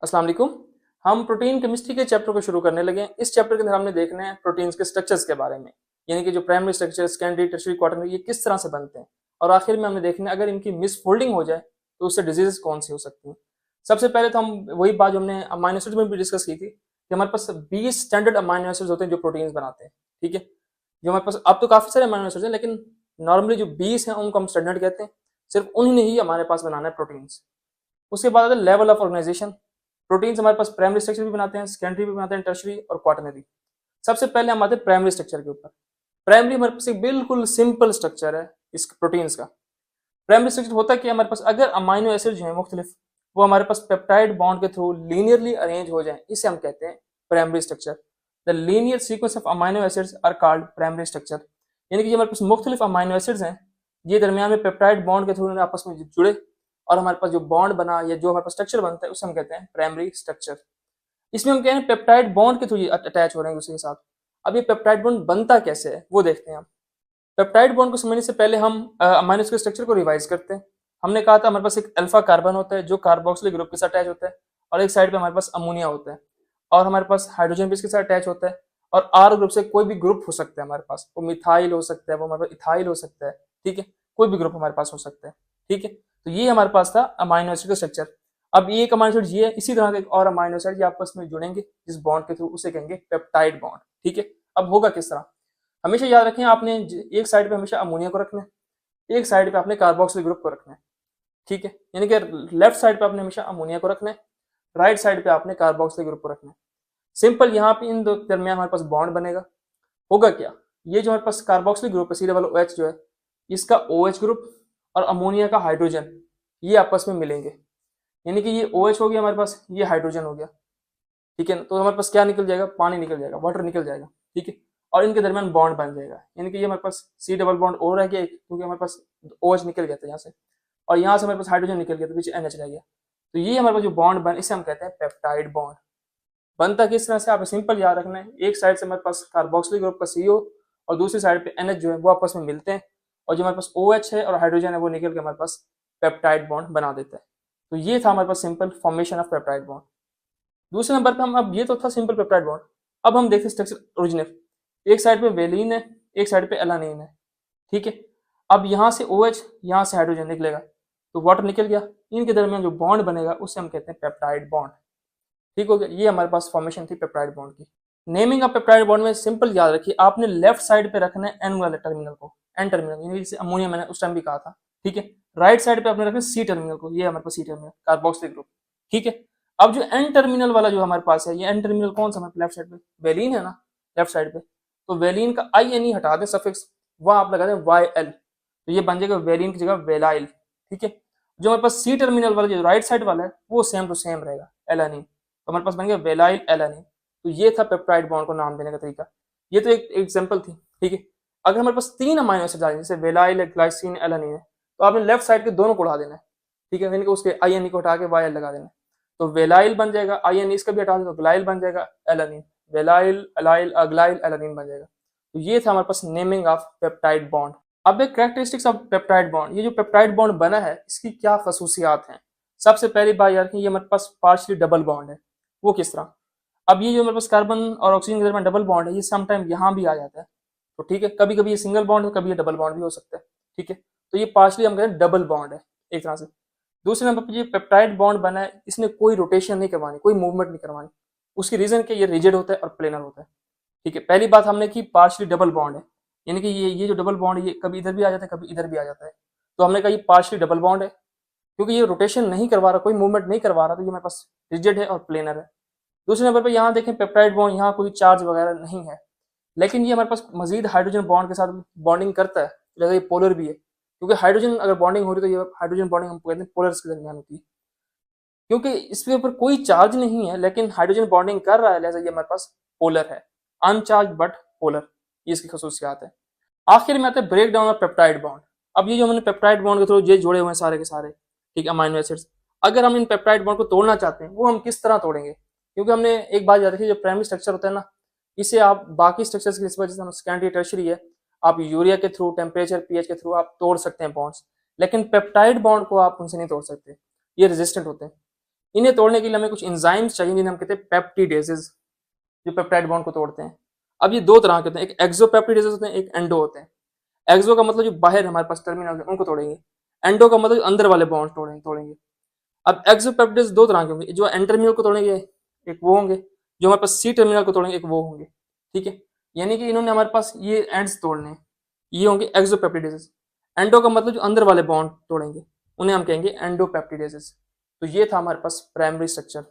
अस्सलाम वालेकुम। हम प्रोटीन केमिस्ट्री के चैप्टर को शुरू करने लगे हैं। इस चैप्टर के अंदर हमने देखना है प्रोटीन्स के स्ट्रक्चर्स के बारे में, यानी कि जो primary structure, secondary, tertiary, quaternary, ये किस तरह से बनते हैं। और आखिर में हमने देखना है अगर इनकी मिसफोल्डिंग हो जाए तो उससे डिजीजेस कौन सी हो सकती हैं। सबसे पहले तो हम वही बात जो हमने अमाइनो एसिड्स में भी डिस्कस की थी कि हमारे पास 20 स्टैंडर्ड अमाइनो एसिड्स होते हैं जो प्रोटीन्स बनाते हैं। ठीक है, जो हमारे पास अब तो काफी सारे अमाइनो एसिड्स हैं, लेकिन नॉर्मली जो 20 हैं उनको हम स्टैंडर्ड कहते हैं। सिर्फ उन्हीं ने ही हमारे पास बनाना है प्रोटीन्स। उसके बाद आता है लेवल ऑफ ऑर्गेनाइजेशन। प्रोटीन्स हमारे पास प्राइमरी स्ट्रक्चर भी बनाते हैं, सेकेंडरी भी बनाते हैं, टर्शरी और क्वाटरनरी। सबसे पहले हम आते हैं प्राइमरी स्ट्रक्चर के ऊपर। प्राइमरी हमारे पास एक बिल्कुल सिंपल स्ट्रक्चर है इस प्रोटीन्स का। प्राइमरी स्ट्रक्चर होता है कि हमारे पास अगर अमाइनो एसिड जो है मुख्तलिफ, वो हमारे पास पेप्टाइड बॉन्ड के थ्रू लीनियरली अरेंज हो जाए, इसे हम कहते हैं primary structure. The linear sequence of amino acids are called primary structure. यानी कि हमारे पास मुख्तलिफ अमाइनो एसिड्स हैं, ये दरमियान में पेप्टाइड बॉन्ड के थ्रू आपस में जुड़े और हमारे पास जो बॉन्ड बना या जो हमारे पास स्ट्रक्चर बनता है उसे हम कहते हैं प्राइमरी स्ट्रक्चर। इसमें हम कह रहे हैं पेप्टाइड बॉन्ड के थ्रू अटैच हो रहे हैं दूसरे के साथ। अब ये पेप्टाइड बॉन्ड बनता कैसे है वो देखते हैं हम। पेप्टाइड बॉन्ड को समझने से पहले हम अमाइनो एसिड के स्ट्रक्चर को रिवाइज करते हैं। हमने कहा था हमारे पास एक अल्फा कार्बन होता है जो कार्बोक्सिलिक ग्रुप के साथ अटैच होता है, और एक साइड पे हमारे पास अमोनिया होता है, और हमारे पास हाइड्रोजन भी इसके साथ अटैच होता है। और आर ग्रुप से कोई भी ग्रुप हो सकता है हमारे पास, वो मिथाइल हो सकता है, वो हमारे पास इथाइल हो सकता है। ठीक है, कोई भी ग्रुप हमारे पास हो सकता है। ठीक है, तो ये हमारे पास था अमाइनो एसिड का स्ट्रक्चर। अब ये एक अमाइनो एसिड ये है, इसी तरह का एक और अमाइनो एसिड ये आपस में जुड़ेंगे जिस बॉन्ड के थ्रू, उसे कहेंगे पेप्टाइड बॉन्ड। ठीक है, अब होगा किस तरह, हमेशा याद रखें आपने एक साइड पे हमेशा अमोनिया को रखना है, एक साइड पे आपने कार्बोक्सिल ग्रुप को रखना है। ठीक है, यानी कि लेफ्ट साइड पे आपने हमेशा अमोनिया को रखना है, राइट साइड पे आपने कार्बोक्सिल ग्रुप को रखना है। सिंपल, यहाँ पे इन दो दरमियान हमारे पास बॉन्ड बनेगा। होगा क्या, ये जो हमारे पास कार्बोक्सिल ग्रुप है सी डबल OH जो है, इसका OH ग्रुप और अमोनिया का हाइड्रोजन ये आपस में मिलेंगे। यानी कि ये OH हो गया हमारे पास, ये हाइड्रोजन हो गया। ठीक है, तो हमारे पास क्या निकल जाएगा, पानी निकल जाएगा, वाटर निकल जाएगा। ठीक है, और इनके दरमियान बॉन्ड बन जाएगा। यानी कि ये हमारे पास सी डबल बॉन्ड ओ रह गया क्योंकि हमारे पास OH निकल गया था यहाँ से, और यहाँ से हमारे पास हाइड्रोजन निकल गया तो पीछे NH रह गया। तो ये हमारे पास जो बॉन्ड बन, इसे हम कहते हैं पेप्टाइड बॉन्ड। बनता किस तरह से, आप सिंपल याद रखना है, एक साइड से हमारे पास कार्बोक्सिलिक ग्रुप का CO और दूसरी साइड पे NH जो है वो आपस में मिलते हैं, और जो हमारे पास OH है और हाइड्रोजन है वो निकल के हमारे पास पेप्टाइड बॉन्ड बना देता है। तो ये था हमारे पास simple formation of peptide bond. दूसरे नंबर पे हम, अब ये तो था सिंपल पेप्टाइड बॉन्ड, अब हम देखते हैं स्ट्रक्चर ओरिजिनल। एक साइड पे वेलिन है, एक साइड पे एलानिन है। ठीक है, अब यहाँ से OH, यहाँ से हाइड्रोजन निकलेगा तो वाटर निकल गया, इनके दरमियान जो बॉन्ड बनेगा उसे हम कहते हैं पेप्टाइड बॉन्ड। ठीक हो गया, ये हमारे पास फॉर्मेशन थी पेप्टाइड बॉन्ड की। नेमिंग ऑफ पेप्टाइड बॉन्ड में सिंपल याद रखिए, आपने लेफ्ट साइड पे रखना है एन वाले टर्मिनल को, एन टर्मिनल, यानी जैसे अमोनिया मैंने उस टाइम भी कहा था। ठीक है, राइट साइड पे आपने रखना है सी टर्मिनल को, ये हमारे पास सी टर्मिनल कार्बोक्सिलिक ग्रुप। ठीक है, अब जो एन टर्मिनल वाला जो हमारे पास है, ये एन टर्मिनल कौन सा हमारे लेफ्ट साइड पे, वेलिन है ना लेफ्ट साइड पे, तो वेलिन का INE हटा दें सफिक्स, वहां आप लगा दें YL, तो ये बन जाएगा वेलिन की जगह वेलाइल। ठीक है, जो हमारे पास सी टर्मिनल वाला जो राइट साइड वाला है वो सेम टू सेम रहेगा, एलानिन, तो हमारे पास बन गया वेलाइल एलानिन। तो ये था पेप्टाइड बॉन्ड को नाम देने का तरीका। ये तो एक एग्जांपल थी। ठीक है, अगर हमारे पास 3 अमाइनो एसिड आ जाए जैसे वेलाइल, ग्लाइसिन, एलानिन है, तो आपने लेफ्ट साइड के दोनों को उड़ा देना है। ठीक है, यानी कि उसके INE को हटा के YL लगा देना है, तो वेलाइल बन जाएगा, INE इसका भी हटा दें तो ग्लाइल बन जाएगा, एलानिन, वेलाइल अलाइल ग्लाइल एलानिन बन जाएगा। तो ये था हमारे पास नेमिंग ऑफ पेप्टाइड बॉन्ड। अब एक कैरेक्टरिस्टिक्स ऑफ पेप्टाइड बॉन्ड, ये जो पेप्टाइड बॉन्ड बना है इसकी क्या खसूसियात हैं। सबसे पहली बात यार कि ये हमारे पास पार्शियली डबल बॉन्ड है। वो किस तरह, अब ये जो हमारे पास कार्बन और ऑक्सीजन के दरमियान डबल बॉन्ड है, ये सम टाइम यहाँ भी आ जाता है। तो ठीक है, कभी कभी ये सिंगल बॉन्ड है, कभी ये डबल बॉन्ड भी हो सकता है। ठीक है, तो ये पार्शियली हम कहते हैं डबल बॉन्ड है एक तरह से। दूसरे नंबर पर ये पेप्टाइड बॉन्ड बना है, इसने कोई रोटेशन नहीं करवानी, कोई मूवमेंट नहीं करवानी। उसकी रीजन क्या, ये रिजिड होता है और प्लेनर होता है। ठीक है, पहली बात हमने की पार्शियली डबल बॉन्ड है, यानी कि ये जो डबल बॉन्ड ये कभी इधर भी आ जाता है, कभी इधर भी आ जाता है। तो हमने कहा ये पार्शियली डबल बॉन्ड है, क्योंकि ये रोटेशन नहीं करवा रहा, कोई मूवमेंट नहीं करवा रहा, तो ये हमारे पास रिजिड है और प्लेनर है। दूसरे नंबर पे यहाँ देखें पेप्टाइड बॉन्ड, यहाँ कोई चार्ज वगैरह नहीं है, लेकिन ये हमारे पास मजीद हाइड्रोजन बॉन्ड के साथ बॉन्डिंग करता है, जैसे ये पोलर भी है, क्योंकि हाइड्रोजन अगर बॉन्डिंग हो रही है तो ये हाइड्रोजन बॉन्डिंग हम कहते हैं पोलर्स के दरमियान होती है। क्योंकि इसके ऊपर कोई चार्ज नहीं है लेकिन हाइड्रोजन बॉन्डिंग कर रहा है, लिहाजा ये हमारे पास पोलर है, अनचार्ज बट पोलर, ये इसकी खसूसियात है। आखिर में आते हैं break down of peptide bond. अब ये जो हमने पेप्टाइड बॉन्ड के थ्रू ये जोड़े हुए हैं सारे के सारे, ठीक है, अमाइनो एसिड्स, अगर हम इन पेप्टाइड बॉन्ड को तोड़ना चाहते हैं वो हम किस तरह तोड़ेंगे। क्योंकि हमने एक बात याद रखी, जो प्राइमरी स्ट्रक्चर होता है ना, इसे आप बाकी स्ट्रक्चर्स की निस्बत, जैसे सेकेंडरी टर्शियरी है, आप यूरिया के थ्रू, टेम्परेचर, पीएच के थ्रू आप तोड़ सकते हैं बॉन्ड्स, लेकिन पेप्टाइड बॉन्ड को आप उनसे नहीं तोड़ सकते, ये रेजिस्टेंट होते हैं। इन्हें तोड़ने के लिए हमें कुछ एंजाइम्स चाहिए जिन्हें हम कहते हैं पेप्टिडेजेस, जो पेप्टाइड बॉन्ड को तोड़ते हैं। अब ये दो तरह के होते हैं, एक एक्सोपेप्टिडेजेस होते हैं, एक एंडो होते हैं। एक्सो का मतलब जो बाहर हमारे पास टर्मिनल है उनको तोड़ेंगे, एंडो का मतलब अंदर वाले बॉन्ड तोड़ेंगे। अब एक्सोपेप्टिडेज दो तरह के होंगे, जो एन टर्मिनल को तोड़ेंगे एक वो होंगे, जो हमारे पास सी टर्मिनल को तोड़ेंगे एक वो होंगे। ठीक है, यानी कि इन्होंने हमारे पास ये एंड्स तोड़ने हैं, ये होंगे एक्सोपेप्टिडेजेस। एंडो का मतलब जो अंदर वाले बॉन्ड तोड़ेंगे उन्हें हम कहेंगे एंडोपेप्टिडेजेस। तो ये था हमारे पास प्राइमरी स्ट्रक्चर।